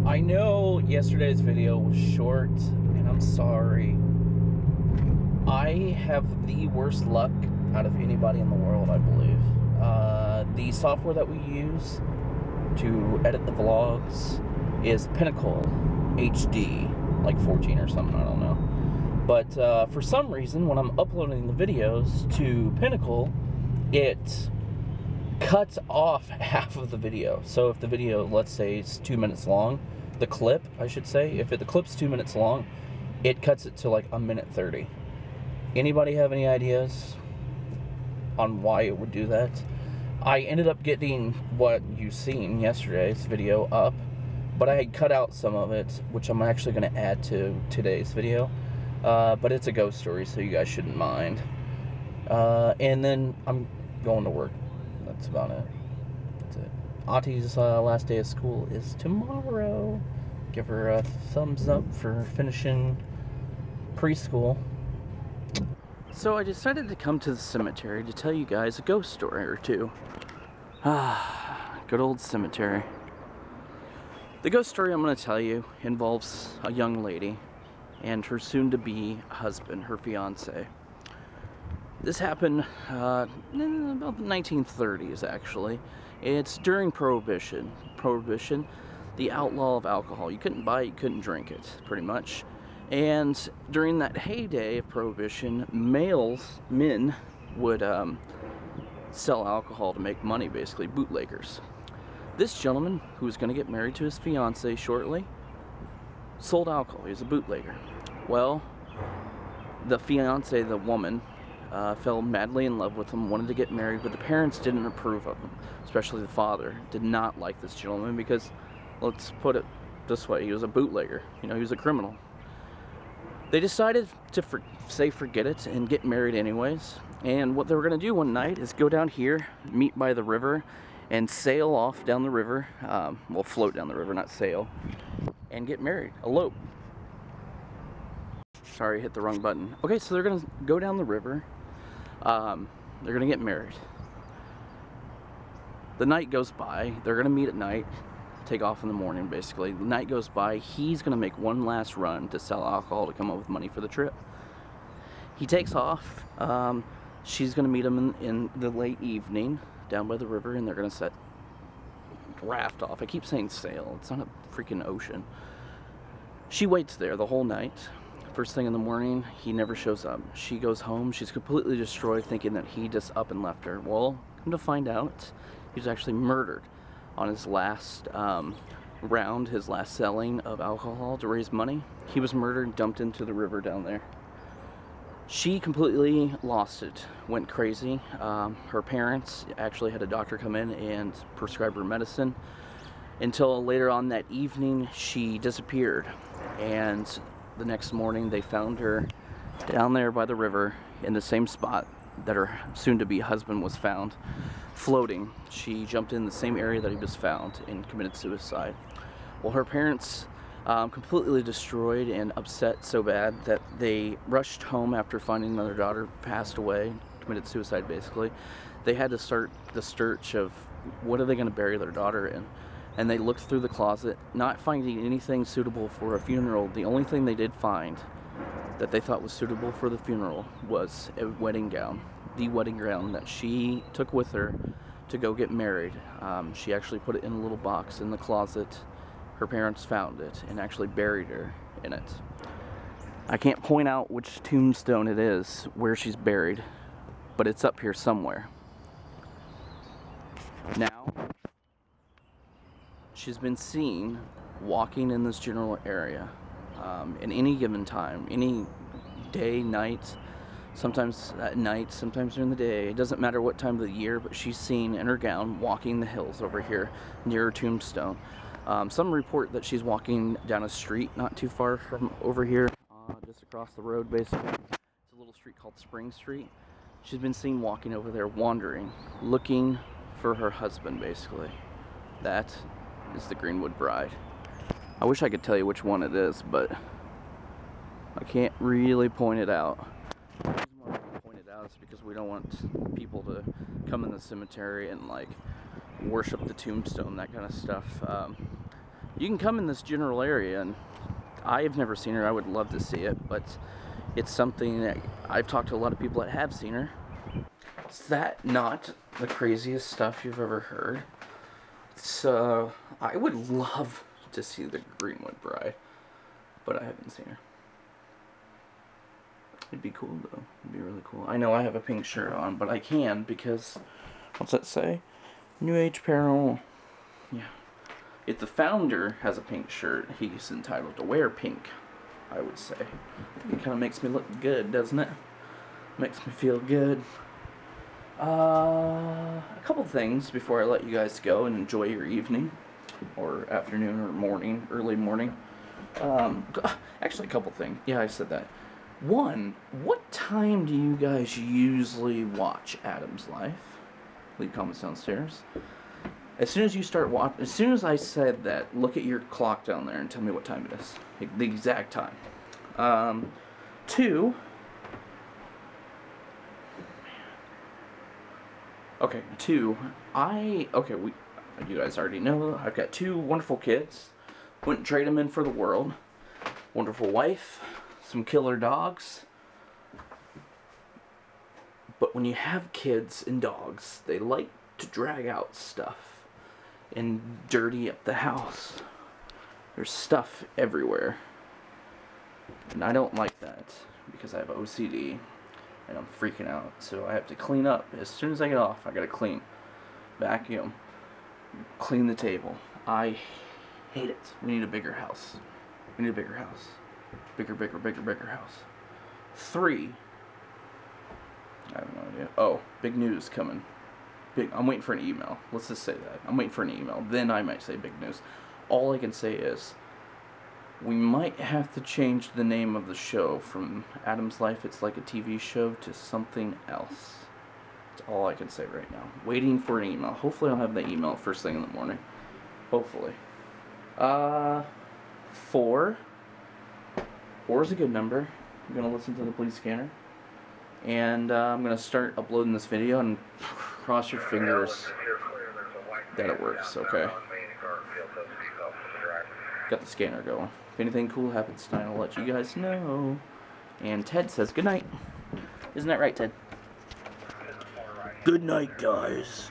I know yesterday's video was short, and I'm sorry. I have the worst luck out of anybody in the world, I believe. The software that we use to edit the vlogs is Pinnacle HD, like 14 or something, I don't know. But for some reason, when I'm uploading the videos to Pinnacle, it cuts off half of the video. So if the video, let's say, is 2 minutes long, the clip, I should say, if the clip's 2 minutes long, it cuts it to like 1:30. Anybody have any ideas on why it would do that? I ended up getting what you've seen yesterday's video up, but I had cut out some of it, which I'm actually going to add to today's video. But it's a ghost story, so you guys shouldn't mind. And then I'm going to work. That's about it. That's it. Auntie's last day of school is tomorrow. Give her a thumbs up for finishing preschool. So I decided to come to the cemetery to tell you guys a ghost story or two. Good old cemetery. The ghost story I'm going to tell you involves a young lady and her soon-to-be husband, her fiance. This happened in about the 1930s, actually. It's during Prohibition. Prohibition, the outlaw of alcohol. You couldn't buy it, you couldn't drink it, pretty much. And during that heyday of Prohibition, men would sell alcohol to make money, basically, bootleggers. This gentleman, who was going to get married to his fiancée shortly, sold alcohol. He was a bootlegger. Well, the fiancée, the woman, fell madly in love with him, wanted to get married, but the parents didn't approve of him. Especially the father did not like this gentleman because, let's put it this way, he was a bootlegger. You know, he was a criminal. They decided to forget it and get married anyways. And what they were going to do one night is go down here, meet by the river, and sail off down the river. Well, float down the river, not sail. And get married, elope. Sorry, I hit the wrong button. Okay, so they're going to go down the river. They're going to get married. The night goes by. They're going to meet at night. Take off in the morning, basically. The night goes by. He's going to make one last run to sell alcohol to come up with money for the trip. He takes off. She's going to meet him in the late evening down by the river, and they're going to set raft off. I keep saying sail. It's not a freaking ocean. She waits there the whole night. First thing in the morning, he never shows up. She goes home. She's completely destroyed, thinking that he just up and left her. Well, come to find out, he was actually murdered on his last round, his last selling of alcohol to raise money. He was murdered and dumped into the river down there. She completely lost it, went crazy. Her parents actually had a doctor come in and prescribe her medicine. Until later on that evening, she disappeared. And the next morning, they found her down there by the river in the same spot that her soon-to-be husband was found, floating. She jumped in the same area that he was found and committed suicide. Well, her parents completely destroyed and upset so bad that they rushed home after finding their daughter passed away, committed suicide basically. They had to start the search of what are they going to bury their daughter in. And they looked through the closet, not finding anything suitable for a funeral. The only thing they did find that they thought was suitable for the funeral was a wedding gown. The wedding gown that she took with her to go get married. She actually put it in a little box in the closet. Her parents found it and actually buried her in it. I can't point out which tombstone it is where she's buried, but it's up here somewhere. Now, she's been seen walking in this general area in any given time, any day, night, sometimes at night, sometimes during the day. It doesn't matter what time of the year, but she's seen in her gown walking the hills over here near her tombstone. Some report that she's walking down a street not too far from over here, just across the road basically. It's a little street called Spring Street. She's been seen walking over there, wandering, looking for her husband basically. That is the Greenwood Bride. I wish I could tell you which one it is, but I can't really point it out. The reason why I don't point it out is because we don't want people to come in the cemetery and like worship the tombstone, that kind of stuff. you can come in this general area, and I've never seen her. I would love to see it, but it's something that I've talked to a lot of people that have seen her. Is that not the craziest stuff you've ever heard? So I would love to see the Greenwood Bride, but I haven't seen her. It'd be cool though. It'd be really cool. I know I have a pink shirt on, but I can because, what's that say? New Age Paranormal. Yeah. If the founder has a pink shirt, he's entitled to wear pink, I would say. It kind of makes me look good, doesn't it? Makes me feel good. A couple things before I let you guys go and enjoy your evening, or afternoon, or morning, early morning. Actually, a couple things. Yeah, I said that. One, what time do you guys usually watch Adam's Life? Leave comments downstairs. As soon as you start watching, as soon as I said that, look at your clock down there and tell me what time it is. The exact time. Two. Okay, two. You guys already know, I've got 2 wonderful kids. Wouldn't trade them in for the world. Wonderful wife. Some killer dogs. But when you have kids and dogs, they like to drag out stuff and dirty up the house. There's stuff everywhere. And I don't like that because I have OCD and I'm freaking out. So I have to clean up. As soon as I get off, I gotta clean. Vacuum. Clean the table. I hate it. We need a bigger house. We need a bigger house. Bigger house. 3. I have no idea. Oh, big news coming. I'm waiting for an email. Let's just say that. I'm waiting for an email. Then I might say big news. All I can say is we might have to change the name of the show from Adam's Life, It's Like a TV Show, to something else. That's all I can say right now. Waiting for an email. Hopefully I'll have the email first thing in the morning. Hopefully. 4. 4 is a good number. I'm going to listen to the police scanner. And I'm going to start uploading this video, and cross your fingers that it works, okay? Got the scanner going. If anything cool happens tonight, I'll let you guys know. And Ted says good night. Isn't that right, Ted? Good night, guys.